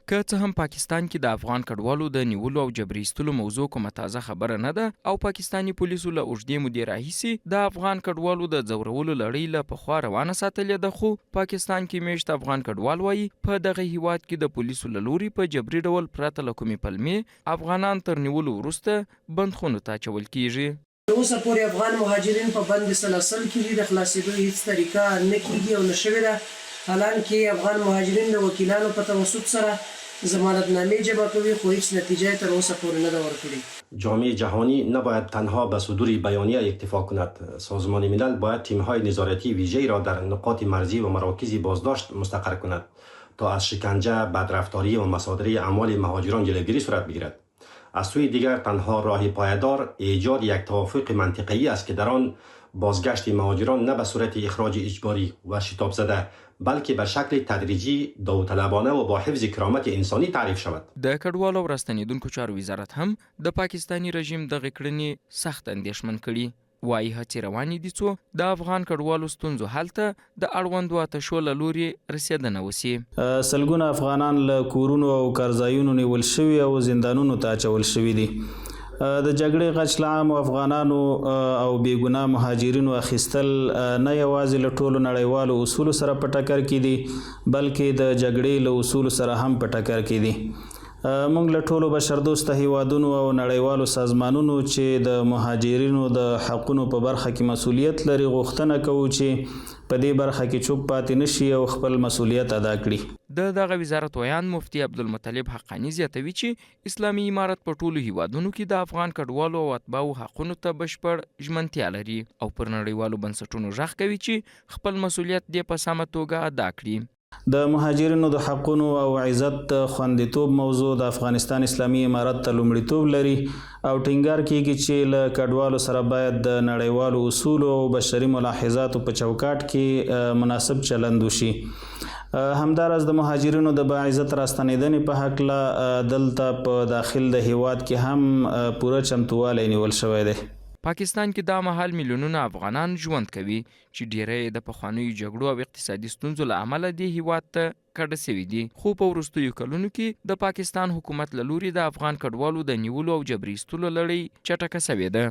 که څه هم پاکستان کې د افغان کډوالو د نیولو او جبري ایستلو موضوع کومه تازه خبره نه ده او پاکستاني پولیسو له اوږدې مودې راهیسې د افغان کډوالو د ځورولو لړۍ له پخوا روانه ساتلې ده، خو پاکستان کې میشت افغان کډوال وایي په دغه هیواد کې د پولیسو له لوري په جبري ډول پرته له کومې پلمې افغانان تر نیولو وروسته بندخونو ته اچول کیږي. اوسه پورې افغان مهاجرین په بند سلاسل کې دي، د خلاصېدو هیڅ طریقه نه کیږي او نه شوې ده. حالانکه افغان مهاجرین د وکیلانو په توسط سره ضمانتنامې جمع کوي خو هیچ نتیجه تر اوسه پورې نه ده ورکړې. جامعه جهانی نباید تنها به صدور بیانیه اکتفا کند. سازمان ملل باید تیم‌های نظارتی ویژه‌ای را در نقاط مرزی و مراکز بازداشت مستقر کند تا از شکنجه، بدرفتاری و مصادره اموال مهاجران جلوگیری صورت بگیرد. از سوی دیگر تنها راه پایدار ایجاد یک توافق منطقه‌ای است که در آن بازگشت مهاجران نه به صورت اخراج اجباری و شتاب زده بلکه به شکل تدریجی داوطلبانه و با حفظ کرامت انسانی تعریف شود. د کډوالو او راستنیدونکو چارو وزارت هم د پاکستاني رژیم دغه کړنې سخت اندېښمن کړي. وایي هڅې روانې دي څو د افغان کډوالو ستونزو حل ته د اړوندو اتشو له لوري رسېدنه وسي. سلګونه افغانان له کورونو او کارځایونو نیول شوي او زندانونو ته اچول شوي دي. د جګړې غچ له عامو افغانانو او بېګناه مهاجرینو اخیستل نه یوازې له ټولو نړیوالو اصولو سره په ټکر کې دي بلکې د جګړې له اصولو سره هم په ټکر کې دي. موږ له ټولو بشردوسته هیوادونو او نړیوالو سازمانونو چې د مهاجرینو د حقونو په برخه کې مسؤلیت لري غوښتنه کوو چې په دې برخه کې چوپ پاتې نشي او خپل مسؤلیت ادا کړي. د دغه وزارت ویان مفتي عبدالمطلب حقانی زیاتوي چې اسلامي امارت په ټولو هیوادونو کې د افغان کډوالو او اتباعو حقونو ته بشپړ ژمنتیا لري او پر نړیوالو بنسټونو غږ کوي چې خپل مسؤلیت دې په سمه توګه ادا کړي. د مهاجرینو د حقونو او عزت خوندیتوب موضوع د افغانستان اسلامي امارت ته لومړیتوب لري او ټینګار کیږي چې له کډوالو سره باید د نړیوالو اصولو او بشري ملاحظاتو په چوکاټ کې مناسب چلند وشي. همداراز د مهاجرینو د باعزت راستنیدنې په هکله دلته په داخل د هیواد کې هم پوره چمتووالی نیول شوی دی. پاکستان کې دا مهال میلیونونه افغانان ژوند کوي چې ډیری د پخوانیو جګړو او اقتصادي ستونزو له امله دې هیواد ته کډه سوي دي، خو په وروستیو کلونو کې د پاکستان حکومت له لوري د افغان کډوالو د نیولو او جبري ایستلو لړۍ چټکه سوې ده.